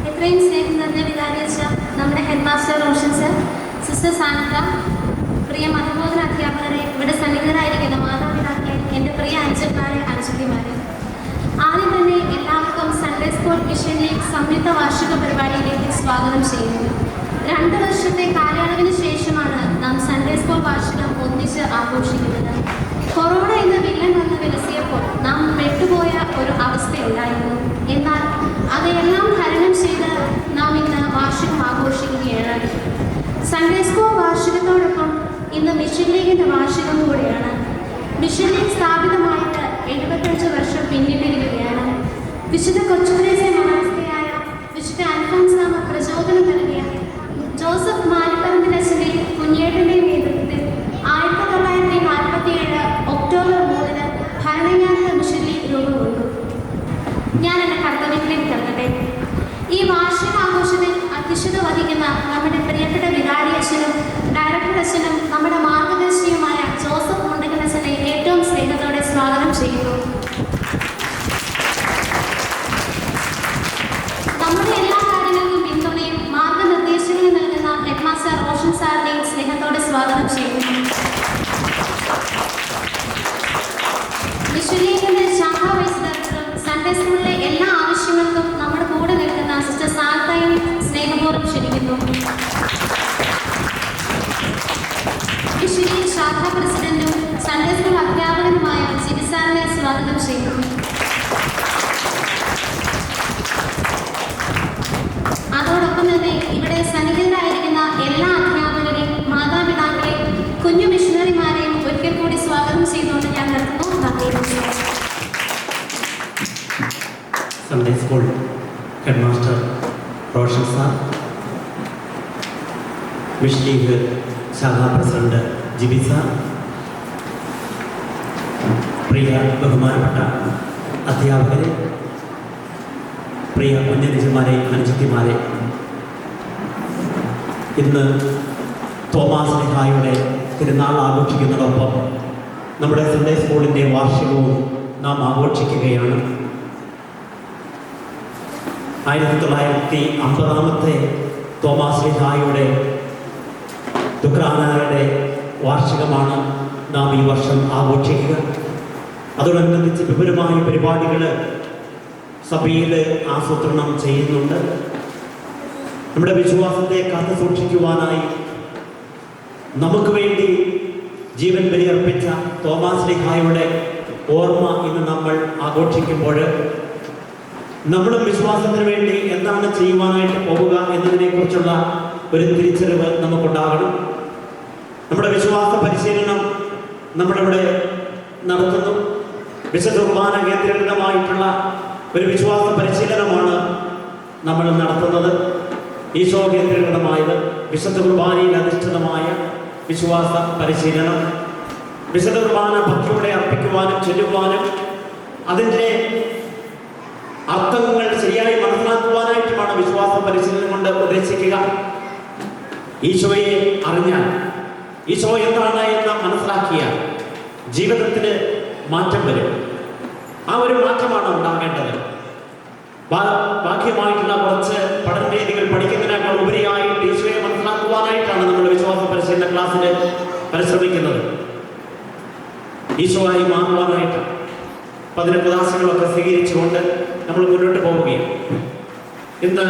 എത്രയും സ്നേഹം നിറഞ്ഞ വികാരിച്ച നമ്മുടെ head master Roshan sir, sister Sanika, പ്രിയ മതബോധന അധ്യാപകരെ, ഇവിടെ സന്നിഹിതരായിരിക്കുന്ന മാതാപിതാക്കളെ, എൻ്റെ പ്രിയ അഞ്ചന്മാരെ, അനുജത്തിമാരെ, ആദ്യം തന്നെ എല്ലാവർക്കും സൺഡേ സ്കൂൾ മിഷൻ ലീഗ് സംയുക്ത വാർഷിക പരിപാടിയിലേക്ക് സ്വാഗതം ചെയ്യുന്നു. 2 വർഷത്തെ കാലയളവിന് ശേഷമാണ് നാം സൺഡേ സ്കൂൾ വാർഷികം ഒന്നിച്ച് ആഘോഷിക്കുന്നത്. കൊറോണ എന്ന വില്ലൻ വന്ന് വിലസിയപ്പോൾ നാം പെട്ടുപോയ ഒരു അവസ്ഥയുണ്ടായിരുന്നു. എന്നാൽ അതെല്ലാം തരണം ചെയ്ത് നാം ഇന്ന് വാർഷികം ആഘോഷിക്കുകയാണ്. സൺഡേ സ്കൂൾ വാർഷികത്തോടൊപ്പം ഇന്ന് മിഷൻ ലീഗിൻ്റെ വാർഷികം കൂടിയാണ്. മിഷൻ ലീഗ് സ്ഥാപിതമായിട്ട് 75 വർഷം പിന്നിട്ടിരിക്കുകയാണ്. വിശുദ്ധ കൊച്ചുത്രേസ്യ മാനസ്ഥയായ വിശുദ്ധ അൽഫോൻസാമ്മ പ്രചോദനം നൽകിയ ജോസഫ് മാലിപ്പറമ്പിലച്ഛൻ്റെ കുഞ്ഞേട്ടൻ്റെ നേതൃത്വത്തിൽ 1947 ഒക്ടോബർ 3 ഭരണങ്ങാനത്ത് മിഷൻ ലീഗ് രൂപം കൊണ്ടു. ഞാൻ എൻ്റെ കർത്തവ്യത്തിലേക്ക് കടക്കട്ടെ. ഈ വാർഷികാഘോഷത്തിൽ അധ്യക്ഷത വഹിക്കുന്ന നമ്മുടെ പ്രിയപ്പെട്ട വികാരി അച്ഛനും ഡയറക്ടർ അച്ഛനും നമ്മുടെ മാർഗദർശിയുമായ ജോസഫ് മുണ്ടക്കലച്ഛനെ ഏറ്റവും സ്നേഹത്തോടെ സ്വാഗതം ചെയ്യുന്നു. നമ്മുടെ എല്ലാ കാര്യങ്ങൾക്കും പിന്തുണയും മാർഗനിർദ്ദേശങ്ങളും നൽകുന്ന ഹെഡ് മാസ്റ്റർ റോഷൻ സാറിനെയും സ്നേഹത്തോടെ സ്വാഗതം ചെയ്യുന്നു. മിഷൻ ലീഗിന്റെ ശാഖാ വൈസ് ഡയറക്ടറും സൺഡേ സ്കൂളിലെ എല്ലാ ആവശ്യങ്ങൾക്കും നമ്മുടെ കൂടെ നിൽക്കുന്ന സിസ്റ്റർ സാനികയും സ്നേഹപൂർവ്വം ക്ഷണിക്കുന്നു. മിഷൻ ലീഗ് ശാഖാ പ്രസിഡന്റും സൺഡേ സ്കൂൾ അധ്യാപകനുമായ ജിബി സാറിനെ സ്വാഗതം ചെയ്യുന്നു. അതോടൊപ്പം തന്നെ ഇവിടെ സന്നിഹിതരായിരിക്കുന്ന എല്ലാ അധ്യാപകരെയും മാതാപിതാക്കളെയും കുഞ്ഞു മിഷണറിമാരെയും ഒരിക്കൽ കൂടി സ്വാഗതം ചെയ്തുകൊണ്ട് ഞാൻ നിർത്തുന്നു. Sunday school head master Roshan sir, mission league ശാഖാ പ്രസിഡന്റ് ജിബി സാർ, പ്രിയ ബഹുമാനപ്പെട്ട അധ്യാപകരെ, പ്രിയ കുഞ്ഞനുജന്മാരെ, അനുജത്തിമാരെ, ഇന്ന് തോമാസ് ശ്ലീഹായുടെ തിരുനാൾ ആഘോഷിക്കുന്നതോടൊപ്പം നമ്മുടെ സൺഡേ സ്കൂളിൻ്റെ വാർഷികവും നാം ആഘോഷിക്കുകയാണ്. 1950 തോമാസ് ശ്ലീഹായുടെ ദുഃഖാനായുടെ വാർഷികമാണ് നാം ഈ വർഷം ആഘോഷിക്കുക. അതോടനുബന്ധിച്ച് വിപുലമായ പരിപാടികൾ സഭയിൽ ആസൂത്രണം ചെയ്യുന്നുണ്ട്. നമ്മുടെ വിശ്വാസത്തെ കാത്തു സൂക്ഷിക്കുവാനായി നമുക്ക് വേണ്ടി ജീവൻ ബലിയർപ്പിച്ച തോമാസ് ശ്ലീഹായുടെ ഓർമ്മ ഇന്ന് നമ്മൾ ആഘോഷിക്കുമ്പോൾ നമ്മളും വിശ്വാസത്തിന് വേണ്ടി എന്താണ് ചെയ്യുവാനായിട്ട് പോവുക എന്നതിനെക്കുറിച്ചുള്ള ഒരു തിരിച്ചറിവ് നമുക്കുണ്ടാകണം. നമ്മുടെ വിശ്വാസ പരിശീലനം നമ്മളിവിടെ നടത്തുന്നു. വിശുദ്ധ കുർബാന കേന്ദ്രീകൃതമായിട്ടുള്ള ഒരു വിശ്വാസ പരിശീലനമാണ് നമ്മൾ നടത്തുന്നത്. ഈശോ കേന്ദ്രീകൃതമായത് വിശുദ്ധ കുർബാനയിൽ അധിഷ്ഠിതമായ വിശ്വാസ പരിശീലനം. വിശുദ്ധ കുർബാന ഭക്തിയോടെ അർപ്പിക്കുവാനും ചൊല്ലുവാനും അതിൻ്റെ അർത്ഥങ്ങൾ ശരിയായി മനസ്സിലാക്കുവാനായിട്ടുമാണ് വിശ്വാസ പരിശീലനം കൊണ്ട് ഉദ്ദേശിക്കുക. ഈശോയെ അറിഞ്ഞാൽ, ഈശോ എന്താണ് എന്ന് മനസ്സിലാക്കിയ ജീവിതത്തിന് മാറ്റം വരും. ആ ഒരു മാറ്റമാണ് ഉണ്ടാകേണ്ടത്. ബാഹ്യമായിട്ടുള്ള കുറച്ച് പഠനരീതികൾ പഠിക്കുന്നതിനേക്കാൾ ഉപരിയായിട്ട് ഈശോയെ മനസ്സിലാക്കുവാനായിട്ടാണ് നമ്മൾ വിശ്വാസ പരിശീലന ക്ലാസ്സിൽ പരിശ്രമിക്കുന്നത്. ഈശോയായി മാറുവാനായിട്ട് അതിന് ഉദാസങ്ങളൊക്കെ സ്വീകരിച്ചുകൊണ്ട് നമ്മൾ മുന്നോട്ട് പോവുകയാണ്. ഇന്ന്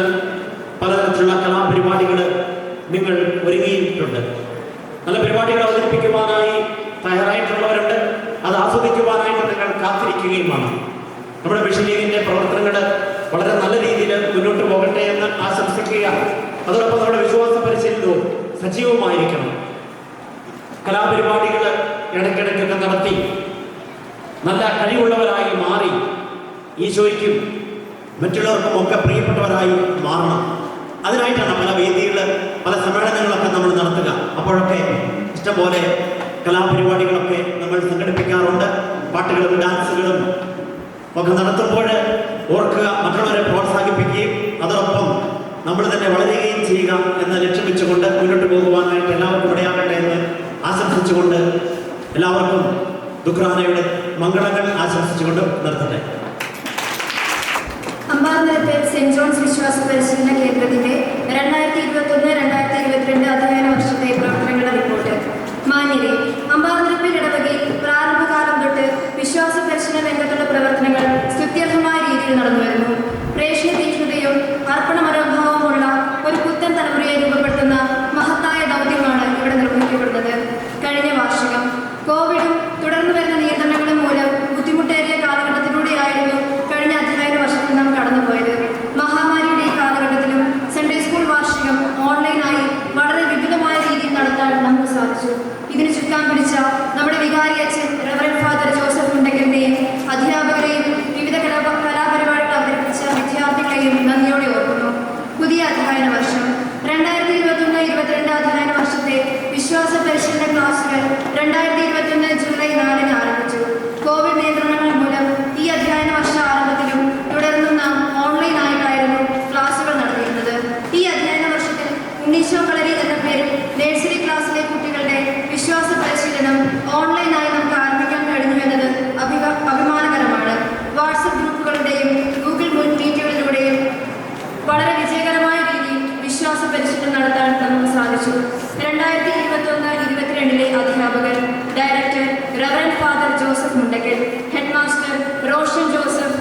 പലതരത്തിലുള്ള കലാപരിപാടികൾ നിങ്ങൾ ഒരുങ്ങിയിട്ടുണ്ട്. നല്ല പരിപാടികൾ അവതരിപ്പിക്കുവാനായി തയ്യാറായിട്ടുള്ളവരുണ്ട്. അത് ആസ്വദിക്കുവാനായിട്ട് നിങ്ങൾ കാത്തിരിക്കുകയുമാണ്. നമ്മുടെ മിഷൻ ലീഗിൻ്റെ പ്രവർത്തനങ്ങൾ വളരെ നല്ല രീതിയിൽ മുന്നോട്ട് പോകട്ടെ എന്ന് ആശംസിക്കുക. അതോടൊപ്പം നമ്മുടെ വിശ്വാസ പരിശീലനവും സജീവമായിരിക്കണം. കലാപരിപാടികൾ ഇടയ്ക്കിടയ്ക്കൊക്കെ നടത്തി നല്ല കഴിവുള്ളവരായി മാറി ഈശോയ്ക്കും മറ്റുള്ളവർക്കും ഒക്കെ പ്രിയപ്പെട്ടവരായി മാറണം. അതിനായിട്ടാണ് പല വേദികൾ പല സമ്മേളനങ്ങളൊക്കെ നമ്മൾ നടത്തുക. അപ്പോഴൊക്കെ ഇഷ്ടംപോലെ കലാപരിപാടികളൊക്കെ നമ്മൾ സംഘടിപ്പിക്കാറുണ്ട്. പാട്ടുകളും ഡാൻസുകളും ഒക്കെ നടത്തുമ്പോൾ ഓർക്കുക, മറ്റുള്ളവരെ പ്രോത്സാഹിപ്പിക്കുകയും അതോടൊപ്പം നമ്മൾ തന്നെ വളരുകയും ചെയ്യുക എന്ന ലക്ഷ്യം വെച്ചുകൊണ്ട് മുന്നോട്ട് പോകുവാനായിട്ട് എല്ലാവർക്കും ഇടയാകട്ടെ എന്ന് ആശംസിച്ചുകൊണ്ട് എല്ലാവർക്കും ദുഃഖാനയുടെ മംഗളങ്ങൾ ആശംസിച്ചുകൊണ്ട് നിർത്തട്ടെ. അമ്പാനത്തെ സെന്റ് ജോൺസ് വിശ്വാസ പരിശീലന കേന്ദ്രത്തിന്റെ 2021-2022 അധ്യയന വർഷത്തെ പ്രവർത്തനങ്ങളുടെ റിപ്പോർട്ട്. മാന്യരെ, അമ്പാനത്തിൽ ഇടവകയിൽ പ്രാരംഭകാലം തൊട്ട് വിശ്വാസ പരിശീലന രംഗത്തുള്ള പ്രവർത്തനങ്ങൾ സ്തുത്യർഹമായ രീതിയിൽ നടന്നുവരുന്നു. പ്രേക്ഷക തീക്ഷ്ണതയും അർപ്പണ മനോഭാവമുള്ള ഒരു പുത്തൻ തലമുറയെ രൂപപ്പെടുത്തുന്ന മഹത്തായ ദൗത്യമാണ് ഇവിടെ നിർവഹിക്കപ്പെടുന്നത്. കഴിഞ്ഞ വാർഷികം കോവിഡും തുടർന്നു വരുന്ന നിയന്ത്രണങ്ങളും മൂലം ബുദ്ധിമുട്ടേറിയ കാലഘട്ടത്തിലൂടെയായിരുന്നു കഴിഞ്ഞ അധ്യയന വർഷത്തിൽ നാം കടന്നുപോയത്. മഹാമാരിയുടെ ഈ കാലഘട്ടത്തിലും സൺഡേ സ്കൂൾ വാർഷികം ഓൺലൈനായി വളരെ വിപുലമായ രീതിയിൽ നടത്താൻ നമുക്ക് സാധിച്ചു. ഇതിന് ചുക്കാൻ പിടിച്ച നമ്മുടെ വികാരി അച്ഛൻ റവറൻഡ് ഫാദർ ജോസഫ് മുണ്ടക്കലിനെയും അധ്യാപകരെയും വിവിധ കലാപരിപാടികൾ അവതരിപ്പിച്ച വിദ്യാർത്ഥികളെയും നന്ദിയോടെ ഓർക്കുന്നു. പുതിയ അധ്യയന വർഷം 2021-2022 അധ്യയന വർഷത്തെ വിശ്വാസ പരിശീലന ക്ലാസുകൾ 2021 ജൂലൈ 4 ആരംഭിച്ചു. കോവിഡ് നിയന്ത്രണങ്ങൾ മൂലം ഈ അധ്യയന വർഷ ആരംഭത്തിലും തുടർന്നും നാം ഓൺലൈനായിട്ടായിരുന്നു ക്ലാസുകൾ നടത്തിയിരുന്നത്. ഈ അധ്യയന വർഷത്തിൽ ഉണ്ണീശോ കളരി എന്ന പേരിൽ നഴ്സറി ക്ലാസ്സിലെ കുട്ടികളുടെ വിശ്വാസ പരിശീലനം ഓൺലൈനായി നമുക്ക് ആരംഭിക്കാൻ കഴിഞ്ഞു എന്നത് അഭിമാനകരമാണ്. വാട്സപ്പ് ഗ്രൂപ്പുകളുടെയും ഗൂഗിൾ മീറ്റുകളിലൂടെയും വളരെ വിജയകരമായ രീതിയിൽ വിശ്വാസ പരിശീലനം നടത്താൻ നമുക്ക് സാധിച്ചു. 2021-2022 അധ്യാപകർ director reverend father Joseph Mundakkal, head master Roshan Joseph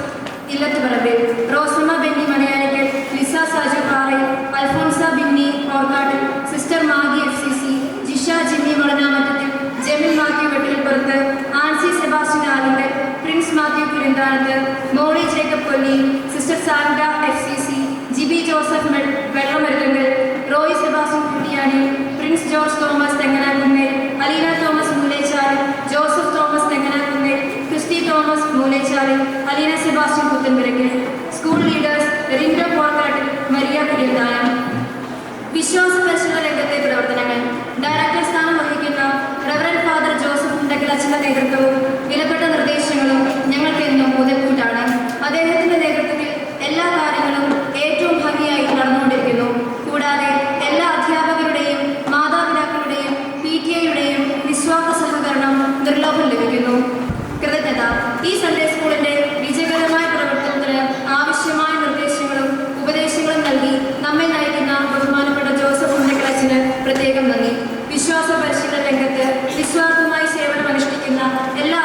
Illathuparambil, Rosamma Benny Malayalikkal, Lisa Saju Parayil, Alphonsa Binny Orkkattil, sister Maggie FCC, Jisha Jimmy Valanamattathil, Jemil Mathew Vettilppurathu, Ancy Sebastian Alinkal, Prince Mathew Kurinthanathu, Molly Jacob Kolli, sister Sanda FCC, Jibi Joseph Vellamaruthunkal, Roy Sebastian Kuttiyani, Prince George Thomas Thenganakunnel, Aleena Thomas Moolechal, Joseph Thomas Thenganakunnel, Christy Thomas Moolechal, Aleena Sebastian Puthenpirakkal. School leaders Rindo പോൾക്കാട്ടിൽ, Maria കുര്യന്താനം. വിശ്വാസ പരിശീലന രംഗത്തെ പ്രവർത്തനങ്ങൾ. Director സ്ഥാനം വഹിക്കുന്ന reverend father Joseph Mundakkal അച്ഛന്റെ നേതൃത്വവും വിലപ്പെട്ട നിർദ്ദേശങ്ങളും ഞങ്ങൾക്കെന്നും മുതൽക്കൂട്ടാണ്. അദ്ദേഹത്തിന്റെ നേതൃത്വത്തിൽ എല്ലാ കാര്യങ്ങളും ഏറ്റവും ഭംഗിയായി നടന്നുകൊണ്ടിരിക്കുന്നു. കൂടാതെ എല്ലാ അധ്യാപകരുടെയും മാതാപിതാക്കളുടെയും PTA-യുടെയും നിസ്വാർത്ഥ സഹകരണം നിർലോഭം ലഭിക്കുന്നു. കൃതജ്ഞത. ഈ സൺഡേ സ്കൂളിന്റെ വിജയകരമായ പ്രവർത്തനത്തിന് ആവശ്യമായ നിർദ്ദേശങ്ങളും ഉപദേശങ്ങളും നൽകി നമ്മെ നയിക്കുന്ന ബഹുമാനപ്പെട്ട ജോസഫ് മുണ്ടക്കൽ അച്ഛന് പ്രത്യേകം നന്ദി. വിശ്വാസ പരിശീലന രംഗത്ത് നിസ്വാർത്ഥമായി സേവനം അനുഷ്ഠിക്കുന്ന എല്ലാ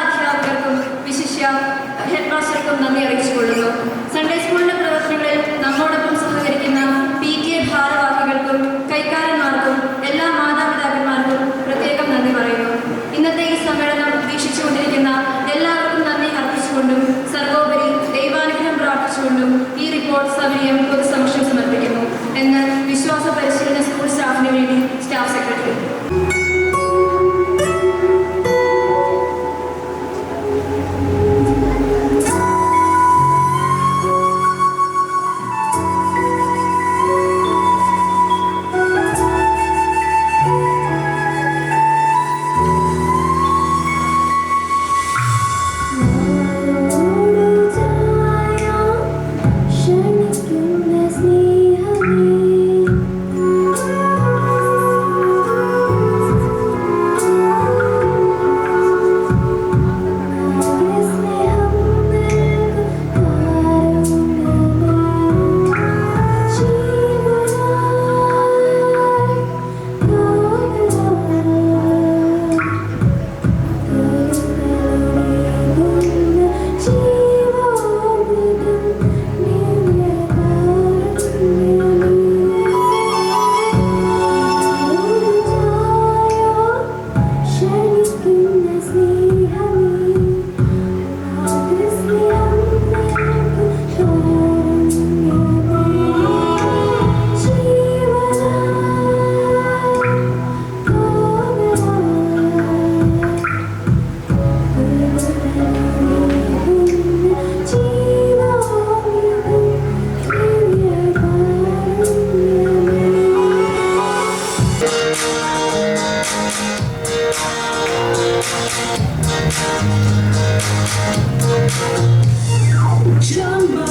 Jumbo,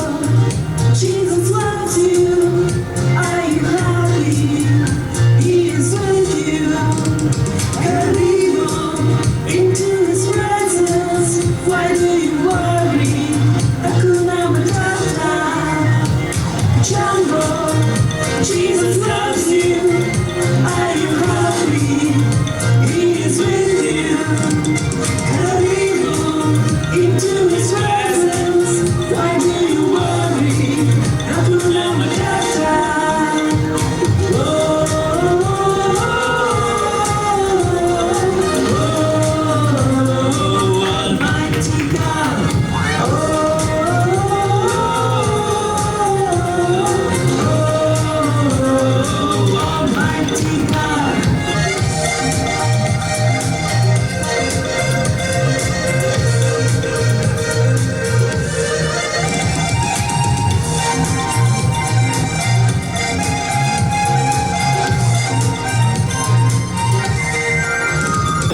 Jesus loves you. Are you happy? He is with you. Karibu into His presence. Why do you worry? Hakuna Matata. Jumbo, Jesus loves you. Are you happy? He is with you. Karibu into His presence. Why do you worry? Hakuna Matata. Almighty God. Almighty God.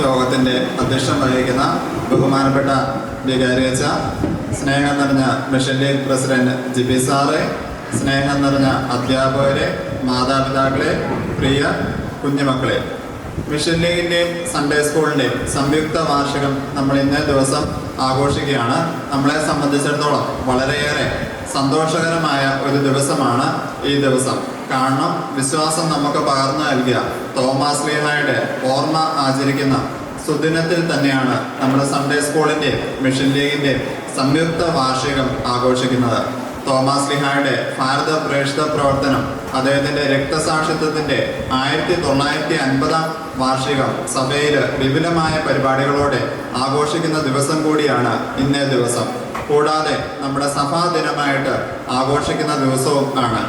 യോഗത്തിൻ്റെ അധ്യക്ഷം വഹിക്കുന്ന ബഹുമാനപ്പെട്ട വികാരിയച്ച, സ്നേഹം നിറഞ്ഞ mission league president Jibi sir, സ്നേഹം നിറഞ്ഞ അധ്യാപകരെ, മാതാപിതാക്കളെ, പ്രിയ കുഞ്ഞുമക്കളെ, മിഷൻ ലീഗിൻ്റെയും സൺഡേ സ്കൂളിൻ്റെയും സംയുക്ത വാർഷികം നമ്മൾ ഇന്നേ ദിവസം ആഘോഷിക്കുകയാണ്. നമ്മളെ സംബന്ധിച്ചിടത്തോളം വളരെയേറെ സന്തോഷകരമായ ഒരു ദിവസമാണ് ഈ ദിവസം. കാരണം വിശ്വാസം നമുക്ക് പകർന്നു നൽകിയ തോമാസ് ശ്ലീഹായുടെ ഓർമ്മ ആചരിക്കുന്ന സുദിനത്തിൽ തന്നെയാണ് നമ്മുടെ സൺഡേ സ്കൂളിൻ്റെയും മിഷൻ ലീഗിൻ്റെയും സംയുക്ത വാർഷികം ആഘോഷിക്കുന്നത്. തോമാസ് ശ്ലീഹായുടെ ഭാരത പ്രേക്ഷിത പ്രവർത്തനം, അദ്ദേഹത്തിൻ്റെ രക്തസാക്ഷിത്വത്തിൻ്റെ 1950 വാർഷികം സഭയിൽ വിപുലമായ പരിപാടികളോടെ ആഘോഷിക്കുന്ന ദിവസം കൂടിയാണ് ഇന്നേ ദിവസം. കൂടാതെ നമ്മുടെ സഭാ ദിനമായിട്ട് ആഘോഷിക്കുന്ന ദിവസവും ആണ്.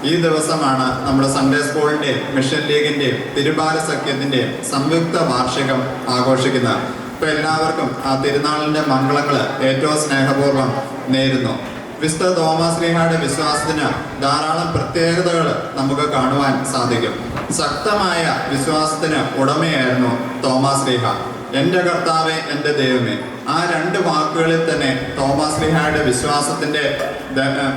ഈ ദിവസമാണ് നമ്മുടെ സൺഡേ സ്കൂളിൻ്റെയും മിഷൻ ലീഗിൻ്റെയും തിരുബാല സഖ്യത്തിൻ്റെയും സംയുക്ത വാർഷികം ആഘോഷിക്കുന്നത്. ഇപ്പോൾ എല്ലാവർക്കും ആ തിരുനാളിൻ്റെ മംഗളങ്ങൾ ഏറ്റവും സ്നേഹപൂർവ്വം നേരുന്നു. വിശുദ്ധ തോമാസ് ശ്ലീഹായുടെ വിശ്വാസത്തിന് ധാരാളം പ്രത്യേകതകൾ നമുക്ക് കാണുവാൻ സാധിക്കും. ശക്തമായ വിശ്വാസത്തിന് ഉടമയായിരുന്നു തോമാസ് ശ്ലീഹ. എൻ്റെ കർത്താവേ, എൻ്റെ ദൈവമേ, ആ രണ്ട് വാക്കുകളിൽ തന്നെ തോമാസ് ശ്ലീഹായുടെ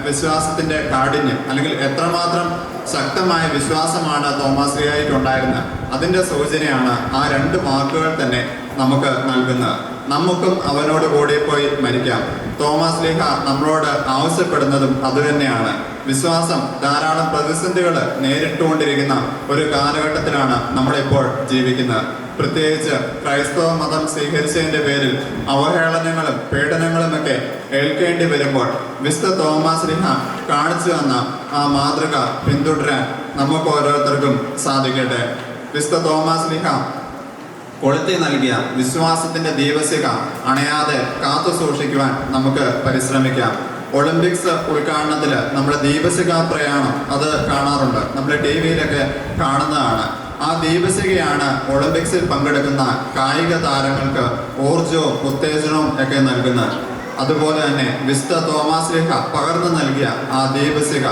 വിശ്വാസത്തിൻ്റെ കാഠിന്യം, അല്ലെങ്കിൽ എത്രമാത്രം ശക്തമായ വിശ്വാസമാണ് തോമാസ് ശ്ലീഹായ്ക്കുണ്ടായിരുന്നത്, അതിൻ്റെ സൂചനയാണ് ആ രണ്ട് വാക്കുകൾ തന്നെ നമുക്ക് നൽകുന്നത്. നമുക്കും അവനോട് കൂടി പോയി മരിക്കാം. തോമാസ് ശ്ലീഹ നമ്മളോട് ആവശ്യപ്പെടുന്നതും അതുതന്നെയാണ്. വിശ്വാസം ധാരാളം പ്രതിസന്ധികൾ നേരിട്ടുകൊണ്ടിരിക്കുന്ന ഒരു കാലഘട്ടത്തിലാണ് നമ്മളിപ്പോൾ ജീവിക്കുന്നത്. പ്രത്യേകിച്ച് ക്രൈസ്തവ മതം സ്വീകരിച്ചതിൻ്റെ പേരിൽ അവഹേളനങ്ങളും പീഡനങ്ങളുമൊക്കെ ഏൽക്കേണ്ടി വരുമ്പോൾ വിശുദ്ധ തോമാസ് ശ്ലീഹ കാണിച്ചു തന്ന ആ മാതൃക പിന്തുടരാൻ നമുക്ക് ഓരോരുത്തർക്കും സാധിക്കട്ടെ. വിശുദ്ധ തോമാസ് ശ്ലീഹ കൊളുത്തി നൽകിയ വിശ്വാസത്തിൻ്റെ ദീപശിഖ അണയാതെ കാത്തു സൂക്ഷിക്കുവാൻ നമുക്ക് പരിശ്രമിക്കാം. ഒളിമ്പിക്സ് ഉദ്ഘാടനത്തിൽ നമ്മുടെ ദീപശിഖ പ്രയാണം അത് കാണാറുണ്ട്, നമ്മൾ ടി വിയിലൊക്കെ കാണുന്നതാണ്. ആ ദീപശിഖയാണ് ഒളിമ്പിക്സിൽ പങ്കെടുക്കുന്ന കായിക താരങ്ങൾക്ക് ഊർജവും ഉത്തേജനവും ഒക്കെ നൽകുന്നത്. അതുപോലെ തന്നെ വിശുദ്ധ തോമാസ് ശ്ലീഹ പകർന്നു നൽകിയ ആ ദീപശിഖ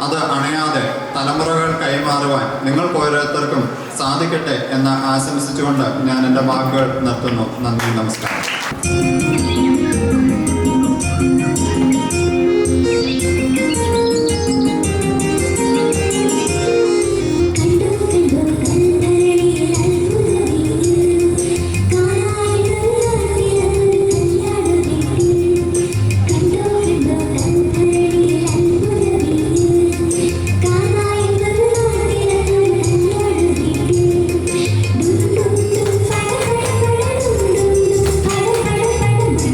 അത് അണയാതെ തലമുറകൾ കൈമാറുവാൻ നിങ്ങൾക്ക് ഓരോരുത്തർക്കും സാധിക്കട്ടെ എന്ന് ആശംസിച്ചുകൊണ്ട് ഞാൻ എൻ്റെ വാക്കുകൾ നിർത്തുന്നു. നന്ദി, നമസ്കാരം. Fire, fire, fire, fire, fire, fire, fire, fire, fire, fire, fire, fire, fire,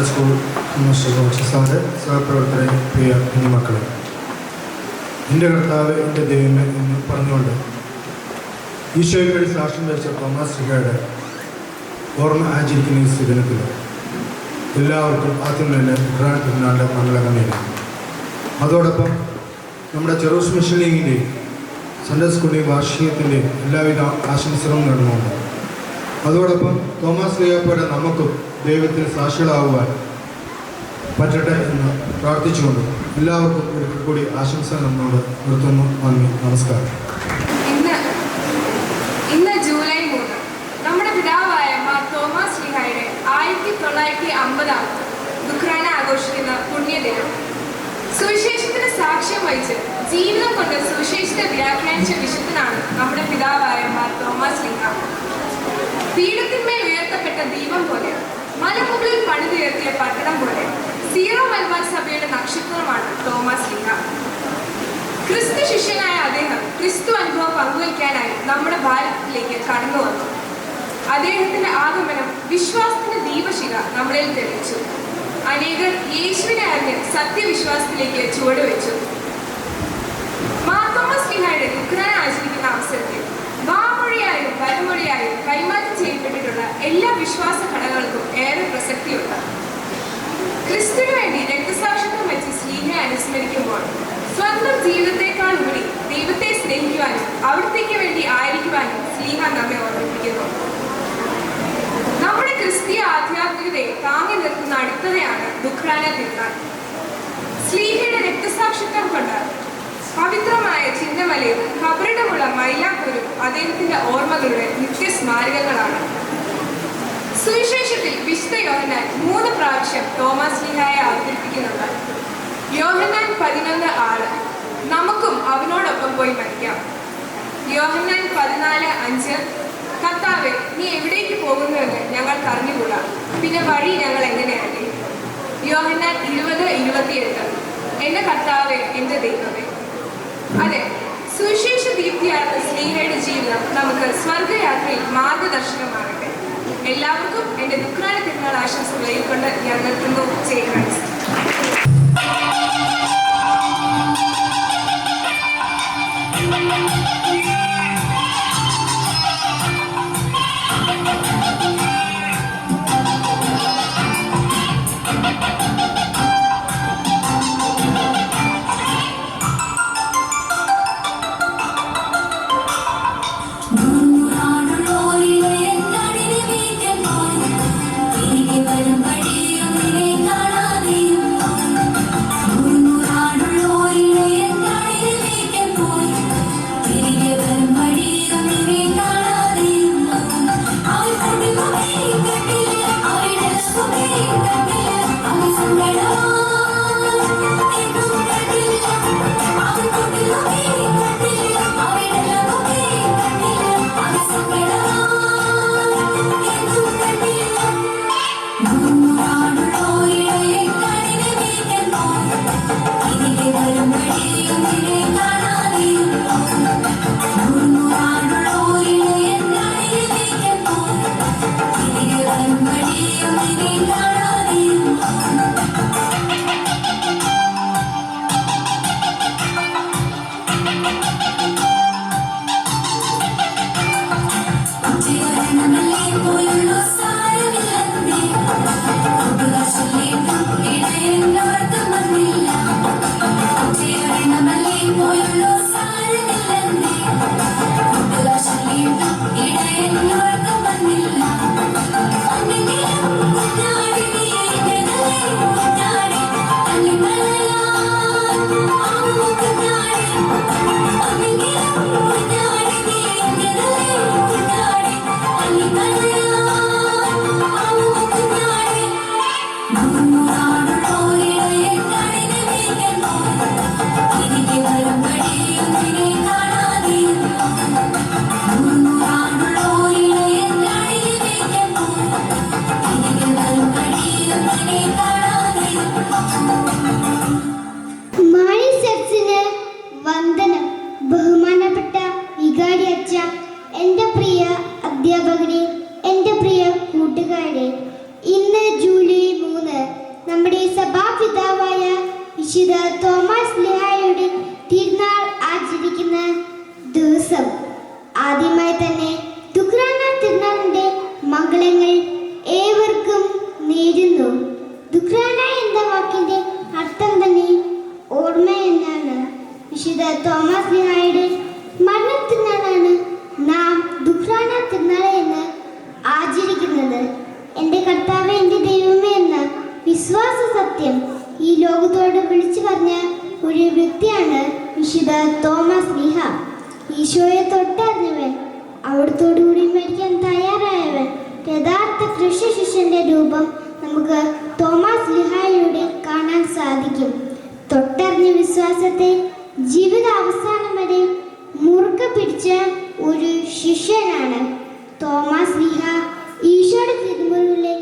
school sir സഹപ്രവർത്തകരെ പ്രിയ കുഞ്ഞുമക്കളെ, എൻ്റെ കർത്താവ് എൻ്റെ ദൈവമേ എന്ന് പറഞ്ഞുകൊണ്ട് ഈശോയ്ക്ക് വേണ്ടി സാക്ഷ്യം വഹിച്ച തോമസ് ശ്രീഹയുടെ ഓർമ്മ ആചരിക്കുന്ന ഈ ദിനത്തിൽ എല്ലാവർക്കും ആദ്യം തന്നെ ഉത്രാട തിരുനാളിൻ്റെ മംഗളകമേലും, അതോടൊപ്പം നമ്മുടെ ചെറൂസ് മിഷൻ ലീഗിൻ്റെയും സൺഡേ സ്കൂളിൻ്റെയും വാർഷികത്തിൻ്റെയും എല്ലാവിധ ആശംസകളും നേടുന്നുണ്ട്. അതോടൊപ്പം തോമസ് ശ്രീഹയുടെ നമുക്കും ദൈവത്തിന് സാക്ഷികളാവുവാൻ പറ്റട്ടെ എന്ന് പ്രാർത്ഥിച്ചുകൊണ്ട് എല്ലാവർക്കും ഒരിക്കൽ കൂടി ആശംസ നമ്മോട് നിർത്തുന്നു. നന്ദി, നമസ്കാരം. ഇന്ന് ജൂലൈ 3 നമ്മുടെ പിതാവായ മാർ തോമസ് ശ്ലീഹായുടെ 1950 ദുഃഖ്രാന ആഘോഷിക്കുന്ന പുണ്യദിനം. സുവിശേഷത്തിന് സാക്ഷ്യം വഹിച്ച് ജീവിതം കൊണ്ട് സുവിശേഷത്തെ വ്യാഖ്യാനിച്ച വിശുദ്ധനാണ് നമ്മുടെ പിതാവായ മാർ തോമസ് ശ്ലീഹ. പീഠത്തിന്മേൽ ഉയർത്തപ്പെട്ട ദീപം പോലെ, മലമുകളിൽ പണിതുയർത്തിയ പട്ടണം പോലെ സീറോ മലബാർ സഭയുടെ നക്ഷത്രമാണ് തോമസ് ശ്ലീഹ. ക്രിസ്തു ശിഷ്യനായ അദ്ദേഹം ക്രിസ്തു അനുഭവം പങ്കുവയ്ക്കാനായി നമ്മുടെ ഭാരതത്തിലേക്ക് കടന്നു വന്നു. അദ്ദേഹത്തിന്റെ ആഗമനം വിശ്വാസത്തിന്റെ ദീപശിഖ നമ്മളിൽ തെളിയിച്ചു. അനേകർ യേശുവിനെ അറിഞ്ഞ് സത്യവിശ്വാസത്തിലേക്ക് ചുവടുവെച്ചു. മാർ തോമസ് ശ്ലീഹായുടെ ദുഃഖ്രാന ആചരിക്കുന്ന അവസരത്തിൽ വാമൊഴിയായും വരമൊഴിയായും കൈമാറ്റം ചെയ്യപ്പെട്ടിട്ടുള്ള എല്ലാ വിശ്വാസ ഘടകങ്ങൾക്കും ഏറെ പ്രസക്തിയുണ്ട്. ക്രിസ്തുവിന് വേണ്ടി രക്തസാക്ഷിത്വം വെച്ച് ശ്ലീഹയെ അനുസ്മരിക്കുമ്പോൾ സ്വന്തം ജീവിതത്തെക്കാൾ ഉപരി ദൈവത്തെ സ്നേഹിക്കുവാനും അവിടത്തേക്ക് വേണ്ടി ആയിരിക്കുവാനും ശ്ലീഹ നമ്മെ ഓർമ്മിപ്പിക്കുന്നു. നമ്മുടെ ക്രിസ്തീയ ആധ്യാത്മികതയെ താങ്ങി നിർത്തുന്ന അടുത്തതയാണ് ദുഃഖ്രാന തിരുനാൾ. ശ്ലീഹയുടെ രക്തസാക്ഷിത്വം കൊണ്ട് പവിത്രമായ ചിന്തമലയും കബറിടമുള്ള മൈലാപ്പൂരും അദ്ദേഹത്തിന്റെ ഓർമ്മകളുടെ നിത്യസ്മാരകങ്ങളാണ്. സുവിശേഷത്തിൽ വിശുദ്ധ യോഹന്നാൻ 3 പ്രാവശ്യം തോമസ് ശ്ലീഹായെ അവതരിപ്പിക്കുന്നുണ്ട്. യോഹന്നാൻ 11:6 നമുക്കും അവനോടൊപ്പം പോയി മരിക്കാം. യോഹന്നാൻ 14:5 കർത്താവേ, നീ എവിടേക്ക് പോകുന്നുവെന്ന് ഞങ്ങൾക്ക് അറിഞ്ഞുകൂടാ, പിന്നെ വഴി ഞങ്ങൾ എങ്ങനെയല്ലേ. യോഹന്നാൻ 20:28 എന്റെ കർത്താവേ, എന്റെ ദൈവമേ. അതെ, സുവിശേഷ ദീപ്തിയാർന്ന ശ്ലീഹയുടെ ജീവിതം നമുക്ക് സ്വർഗയാത്രയിൽ മാർഗദർശനമാകട്ടെ. എല്ലാവർക്കും എൻ്റെ ദുഃഖ്രാന തിരുനാൾ ആശംസകൾ കൊണ്ട് ഞാൻ നിർത്തുന്നു. ജയ് ക്രൈസ്റ്റ്. ഇടയെന്നോർക്കും വന്നില്ല. വിശുദ്ധ തോമസ് ലിഹായുടെ തിരുനാൾ ആചരിക്കുന്ന ദിവസം ആദ്യമായി തന്നെ ദുഃഖാന തിരുനാളിന്റെ മംഗളങ്ങൾ ഏവർക്കും നേരുന്നു. ദുഃഖാന എന്ന വാക്കിന്റെ അർത്ഥം തന്നെ ഓർമ്മ എന്നാണ്. വിശുദ്ധ തോമസ് ലിഹായുടെ മരണത്തിനാണ് നാം ദുഃഖാന തിരുനാൾ എന്ന് ആചരിക്കുന്നത്. എൻ്റെ കർത്താവ് എൻ്റെ ദൈവമേ എന്ന വിശ്വാസ സത്യം ഈ ലോകത്തോട് വിളിച്ചു പറഞ്ഞ ഒരു വ്യക്തിയാണ് വിശുദ്ധ തോമസ് ലിഹ. ഈശോയെ തൊട്ടറിഞ്ഞവൻ, അവിടത്തോടുകൂടി മരിക്കാൻ തയ്യാറായവൻ, യഥാർത്ഥ ക്രിസ്തു ശിഷ്യന്റെ രൂപം നമുക്ക് തോമസ് ലിഹായിലൂടെ കാണാൻ സാധിക്കും. തൊട്ടറിഞ്ഞ വിശ്വാസത്തെ ജീവിത അവസാനം വരെ മുറുക്കെ പിടിച്ച ഒരു ശിഷ്യനാണ് തോമസ് ലിഹ. ഈശോയുടെ തിരുമുറിവിലെ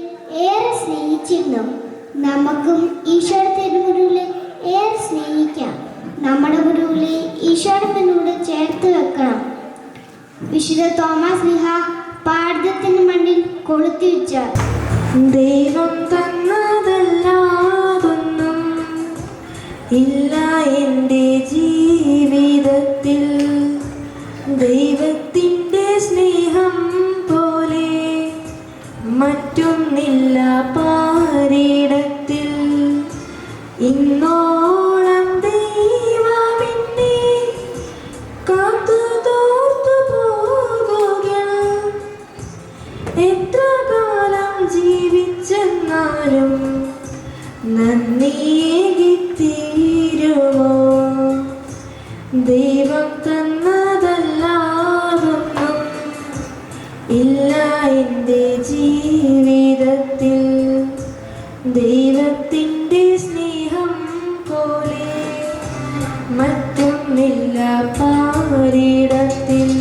ഏറെ സ്നേഹിച്ചിരുന്നു. നമുക്കും ഈശോയുടെ തിരുമുറിവിലെ ഏറെ സ്നേഹിക്കാം. നമ്മുടെ മുറിവിലെ ഈശോയുടെ മുന്നോട് ചേർത്ത് വെക്കണം. വിശുദ്ധ തോമസ് ലിഹ പാഠത്തിന് മണ്ണിൽ കൊളുത്തി വെച്ച ദൈവം തന്നതല്ലാതൊന്നും ഇല്ല എൻ്റെ ജീവിതത്തിൽ, ദൈവത്തിൻ്റെ സ്നേഹം പോലെ മറ്റൊന്നില്ല പാരിടത്തിൽ. ഇന്നോളം ദൈവമെന്നെ കാത്തു തോർത്തു പോകുകയാണ്. എത്ര കാലം ജീവിച്ചെന്നാലും നന്ദിയേകിത്തീരുമോ? ദൈവം തന്നതല്ലാതൊന്നും ഇല്ല എൻ്റെ ജീവിതത്തിൽ, ദൈവത്തിൻ്റെ സ്നേഹം പോലെ മറ്റൊന്നില്ല പാരിടത്തിൽ.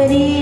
പാരിടത്തിൽ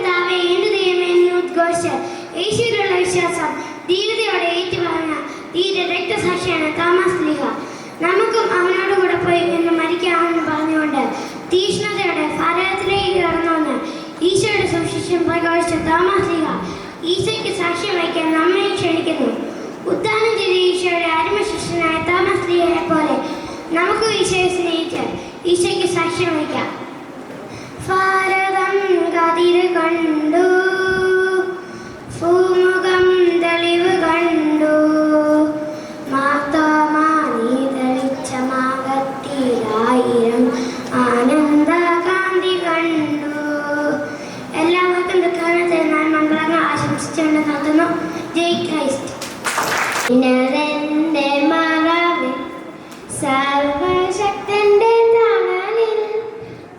കർത്താവേ, എന്റെ ദൈവമേ എന്ന് ഉദ്ഘോഷിച്ച് യേശുവിലുള്ള വിശ്വാസം ധീരതയോടെ ഏറ്റുപറഞ്ഞ ധീര രക്തസാക്ഷിയാണ് തോമസ് ലീഹ. നമുക്കും അവനോട് കൂടെ പോയി എന്ന് മരിക്കാമെന്ന് പറഞ്ഞുകൊണ്ട് തീഷ്ണതയോടെ ഭാരതത്തിലേക്ക് കടന്നുവന്ന് ഈശോയുടെ സുവിശേഷം പ്രഘോഷിച്ച തോമസ് ലീഹ ഈശോയ്ക്ക് സാക്ഷ്യം വഹിക്കാൻ നമ്മെ ക്ഷണിക്കുന്നു. ഉദ്ധാനം ചെയ്ത ഈശോയുടെ അരുമ ശിഷ്യനായ തോമസ് ലീഹയെ പോലെ നമുക്ക് ഈശോയെ സ്നേഹിച്ച് ഈശോയ്ക്ക് സാക്ഷ്യം വഹിക്കാം. ഭാരതം കതിര് കണ്ടു, ഭൂമുഖം തെളിവ് കണ്ടു, മാതാമാനി തെളിച്ചമാകത്തിലായിരം ആനന്ദകാന്തി കണ്ടു. എല്ലാവർക്കും ദുഃഖാനത്തെ ഞാൻ മംഗളങ്ങൾ ആശംസിച്ചുകൊണ്ട് നടത്തുന്നു. ജയ് ക്രൈസ്റ്റ്. ഇന്നതെന്റെ മറവിൽ സർവശക്തന്റെ തണലിൽ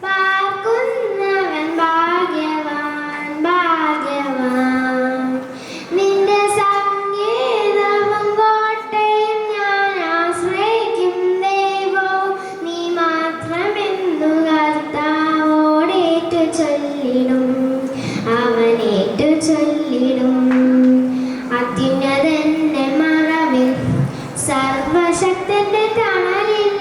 പാർക്കുന്നവൻ ഭാഗ്യവാൻ, ഭാഗ്യവാൻ. നിന്റെ സംഗീതവും കോട്ടയും ഞാൻ ആശ്രയിക്കും ദൈവവും നീ മാത്രമെന്നു കർത്താവോടേറ്റു ചൊല്ലിടും, അവനേറ്റു ചൊല്ലിടും. അത്യുന്നതന്റെ മറവിൽ സർവശക്തന്റെ തണലിൽ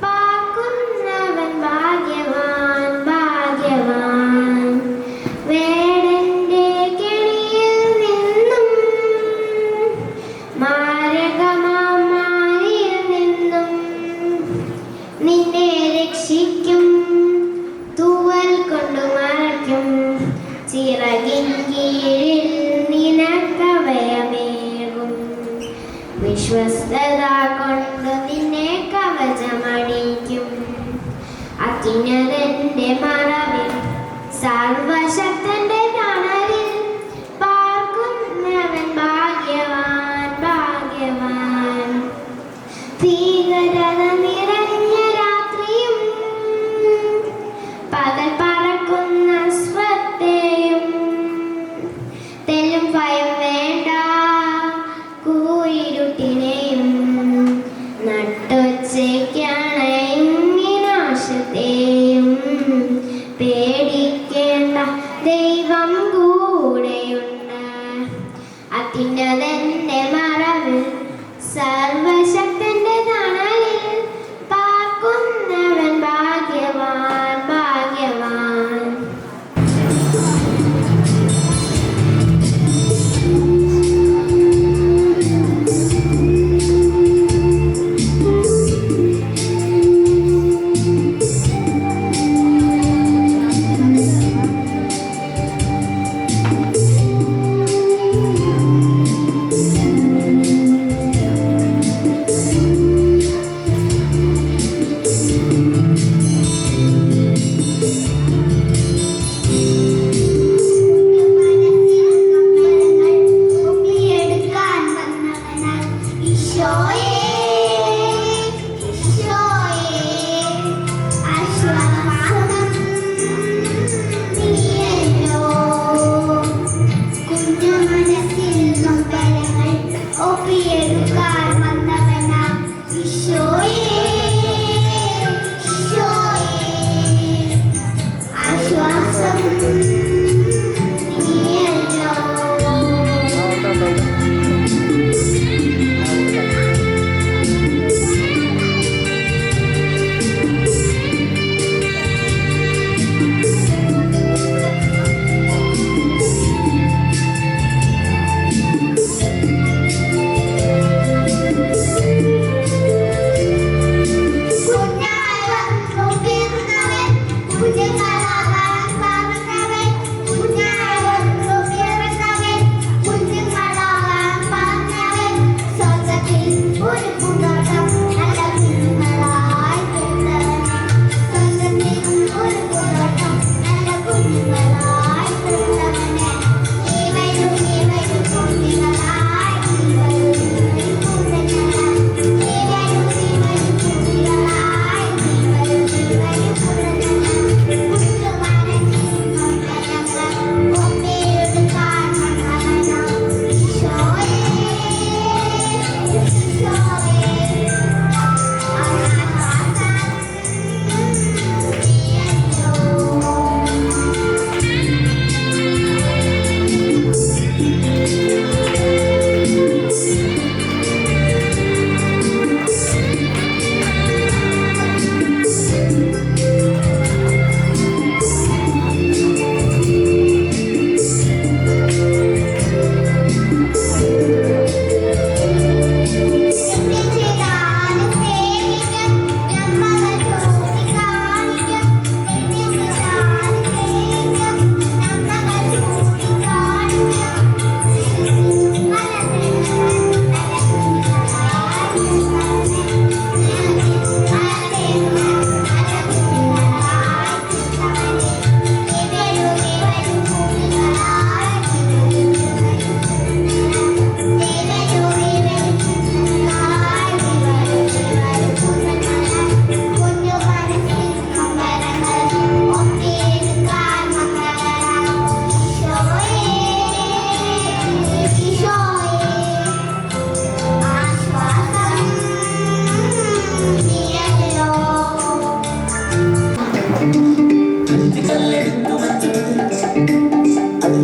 പാർക്കുന്നവൻ ഭാഗ്യവാൻ, ഭാഗ്യവാൻ. വേടന്റെ കെണിയിൽ നിന്നും മാരകമാരിൽ നിന്നും നിന്നെ രക്ഷിക്കും, തൂവൽ കൊണ്ടു മറയ്ക്കും, ചിറകിൻ കീഴിൽ നിനക്കഭയമേകും. വിശ്വസ്തത കൊണ്ട് നിന്നെ കവചമടിക്കും. അത്യുന്നതന്റെ മറവിൽ സർവശക്തന്റെ തണലിൽ പാർക്കുന്നവൻ ഭാഗ്യവാൻ, ഭാഗ്യവാൻ. ഭീകരത നിറഞ്ഞ രാത്രിയും പകൽ പറക്കുന്ന സ്വത്തെയും തെല്ലും ഭയം വേണ്ട കൂരിരുട്ടിനെയും നട്ടൊച്ചയ്ക്കണയും വിനാശത്തെയും പേടിക്കേണ്ട ദൈവ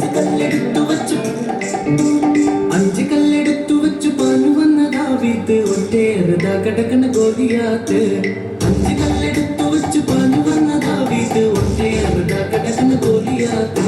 അഞ്ച് കല്ലെടുത്തു വെച്ചു പാഞ്ഞു വന്ന ദാവീദ് ഒറ്റയേറുതാ കിടക്കണ ഗോലിയാത്ത്. അഞ്ച് കല്ലെടുത്തു വെച്ചു പാഞ്ഞു വന്ന ദാവീദ് ഒറ്റയേറുതാ കിടക്കണ ഗോലിയാത്ത്.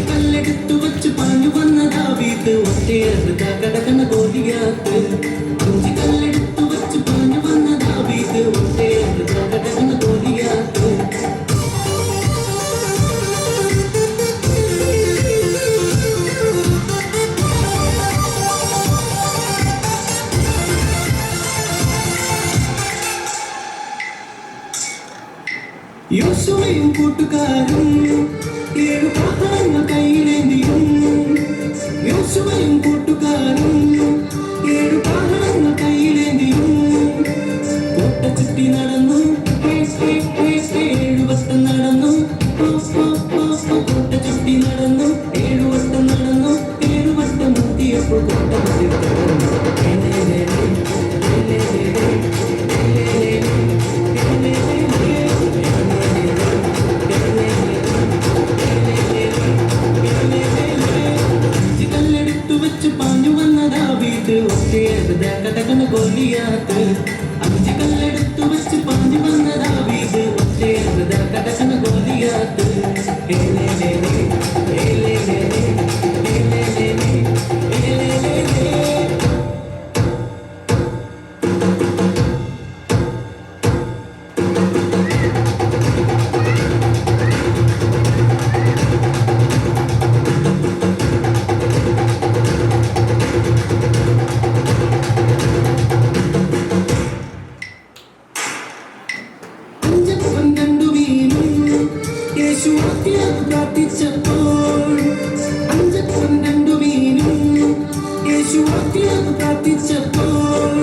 കല്ലെടുത്തു വെച്ച് പാഞ്ഞു വന്ന ദാവീദ് ഒറ്റയേറുതാ കിടക്കണ ഗോലിയാത്ത്. അഞ്ച് കല്ലെടുത്തു വെച്ച് പാഞ്ഞു വന്ന ദാവീദ് ഒറ്റയേറുതാ കിടക്കണ ഗോലിയാത്ത്. യോശുവയും കൂട്ടുകാരും 7 പട്ടണങ്ങൾ കയ്യിലേന്തിയും. യോശുവയും കൂട്ടുകാരും 7 പട്ടണങ്ങൾ കയ്യിലേന്തിയും. കോട്ട ചുറ്റി നടന്നു 7 വട്ടം നടന്നു. കോട്ട ചുറ്റി നടന്നു 7 വട്ടം നടന്നു. 7 വട്ടം എത്തിയപ്പോൾ കോട്ട കല്ലെടുത്തു വെച്ച് പാഞ്ഞു വന്ന ദാവീദ് ഒറ്റയേറുതാ കിടക്കണ ഗോലിയാത്ത്. അഞ്ച് കല്ലെടുത്തു വെച്ച് പാഞ്ഞു വന്ന ദാവീദ് ഒറ്റയേറുതാ കിടക്കണ ഗോലിയാത്ത്. അഞ്ചപ്പം കണ്ടു വീണു യേശു ആദ്യം പ്രാർത്ഥിച്ചപ്പോൾ. അഞ്ചപ്പം കണ്ടു വീണു യേശു ആദ്യം പ്രാർത്ഥിച്ചപ്പോൾ.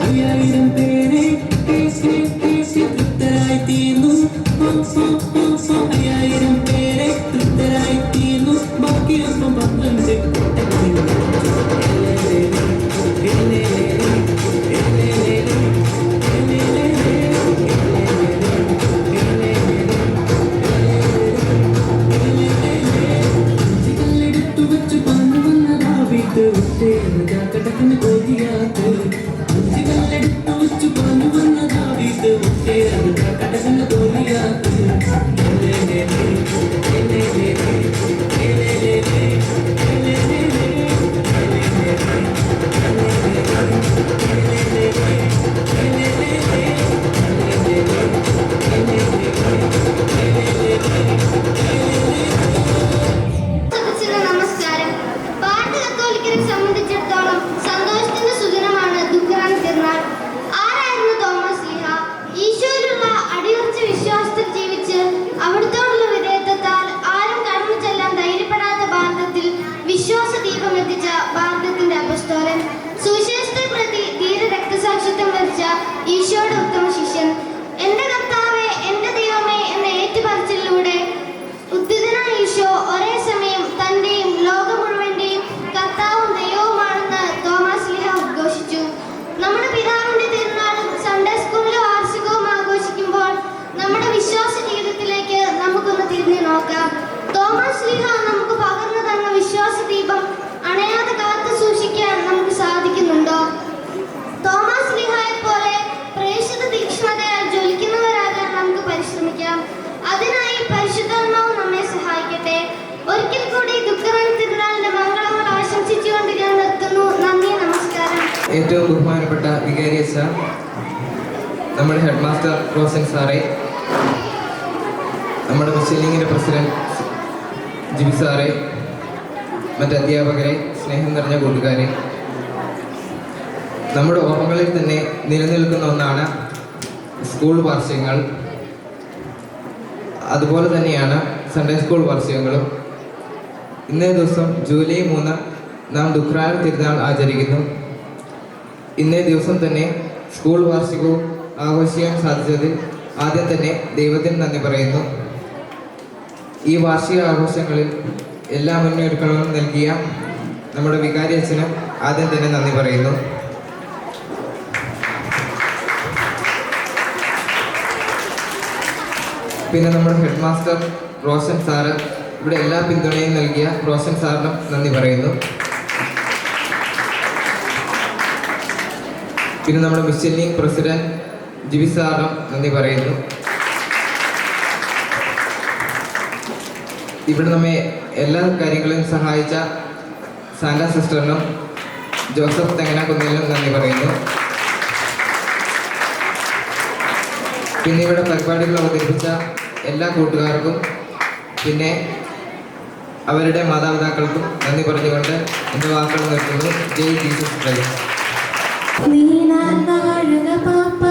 5000 പേരെ തൃപ്തരായി തീർന്നു. 5000 പേരെ തൃപ്തരായി തീർന്നു. ബാക്കിയൊപ്പം 12 കല്ലെടുത്തു വെച്ച് പാഞ്ഞു വന്ന ദാവീദ് ഒറ്റയേറുതാ കിടക്കണ ഗോലിയാത്ത്. അഞ്ച് കല്ലെടുത്തു വെച്ച് പാഞ്ഞു വന്ന ദാവീദ് ഒറ്റയേറുതാ കിടക്കണ ഗോലിയാത്ത്. നമസ്കാരം. ഭാരത കത്തോലിക്കരെ സംബന്ധിച്ചിടത്തോളം സന്തോഷത്തിന്റെ സുദിനമാണ് ദുഃഖറാൻ തിരുനാൾ. ആരായിരുന്നു തോമസ് ലീഹ? ഈശോയിലുള്ള അടിയുറച്ച വിശ്വാസത്തിൽ ജീവിച്ച് അവിടുത്തോടുള്ള വിധേയത്വത്താൽ ആരും കടന്നു ചെല്ലാൻ ധൈര്യപ്പെടാത്ത ഭാരതത്തിൽ വിശ്വാസ ദീപം എത്തിച്ച ഭാരതത്തിന്റെ അപ്പസ്തോലൻ, സുവിശേഷത്തെ പ്രതി ധീര രക്തസാക്ഷിത്വം വരിച്ച ഈശോയുടെ ഉത്തമ ശിഷ്യൻ. എന്റെ കർത്താവേ, എന്റെ ദൈവമേ എന്ന ഏറ്റുപറച്ചിലൂടെ ഉദ്ധിതനായ ഈശോ ഒരേ സമയം തന്റെയും ലോകം മുഴുവന്റെയും കർത്താവും ദൈവവുമാണെന്ന് തോമസ് ലീഹ ഉദ്ഘോഷിച്ചു. നമ്മുടെ പിതാവിന്റെ തിരുനാളും സൺഡേ സ്കൂളിലെ വാർഷികവും ആഘോഷിക്കുമ്പോൾ നമ്മുടെ വിശ്വാസ ജീവിതത്തിലേക്ക് നമുക്കൊന്ന് തിരിഞ്ഞു നോക്കാം. തോമസ് ലീഹ നമുക്ക് പകർന്നു തന്ന വിശ്വാസ ദീപം അണയാതെ കാത്തു സൂക്ഷിക്കാൻ നമുക്ക് സാധിക്കുന്നുണ്ടോ? തോമസ് ലീഹയെ പോലെ പ്രേക്ഷിത തീക്ഷ്ണതയാൽ ജ്വലിക്കുന്നവരാകാൻ നമുക്ക് പരിശ്രമിക്കാം. അതിനായി പരിശുദ്ധാത്മാവ് നമ്മെ സഹായിക്കട്ടെ. ഒരിക്കൽ കൂടി ദുഃഖറാൻ തിരുനാളിന്റെ മംഗളങ്ങൾ ആശംസിച്ചുകൊണ്ട് ഞാൻ നിർത്തുന്നു. നന്ദി, നമസ്കാരം. ഏറ്റവും ബഹുമാനപ്പെട്ട വികാരിയച്ഛ, നമ്മുടെ ഹെഡ് മാസ്റ്റർ റോഷൻ സാറേ, നമ്മുടെ മിഷലിങ്ങിൻ്റെ പ്രസിഡന്റ് ജിബി സാറേ, മറ്റ് അധ്യാപകരെ, സ്നേഹം നിറഞ്ഞ കൂട്ടുകാരെ, നമ്മുടെ ഓർമ്മകളിൽ തന്നെ നിലനിൽക്കുന്ന ഒന്നാണ് സ്കൂൾ വാർഷികങ്ങൾ. അതുപോലെ തന്നെയാണ് സൺഡേ സ്കൂൾ വാർഷികങ്ങളും. ഇന്നേ ദിവസം ജൂലൈ 3 നാം ദുഃഖറാൻ തിരുനാൾ ആചരിക്കുന്നു. ഇന്നേ ദിവസം തന്നെ സ്കൂൾ വാർഷികവും ആഘോഷിക്കാൻ സാധിച്ചതിൽ ആദ്യം തന്നെ ദൈവത്തിന് നന്ദി പറയുന്നു. ഈ വാർഷിക ആഘോഷങ്ങളിൽ എല്ലാ മുന്നൊരുക്കങ്ങളും നൽകിയ നമ്മുടെ വികാരി അച്ഛനും ആദ്യം തന്നെ നന്ദി പറയുന്നു. പിന്നെ നമ്മുടെ ഹെഡ് മാസ്റ്റർ റോഷൻ സാറ്, ഇവിടെ എല്ലാ പിന്തുണയും നൽകിയ റോഷൻ സാറിനും നന്ദി പറയുന്നു. പിന്നെ നമ്മുടെ മിഷൻ പ്രസിഡന്റ് ജിബി സാറിനും നന്ദി പറയുന്നു. ഇവിടെ നമ്മെ എല്ലാ കാര്യങ്ങളിലും സഹായിച്ച സാന്റ സിസ്റ്ററിനും ജോസഫ് തെങ്ങനാകുന്നതിനും നന്ദി പറയുന്നു. പിന്നെ ഇവിടെ പരിപാടികൾ അവതരിപ്പിച്ച എല്ലാ കൂട്ടുകാർക്കും പിന്നെ അവരുടെ മാതാപിതാക്കൾക്കും നന്ദി പറഞ്ഞുകൊണ്ട് എൻ്റെ വാക്കുകൾ നിർത്തുന്നു. ജയ് ജീസസ് ക്രൈസ്റ്റ്. നീ നാഴുക പാപ്പ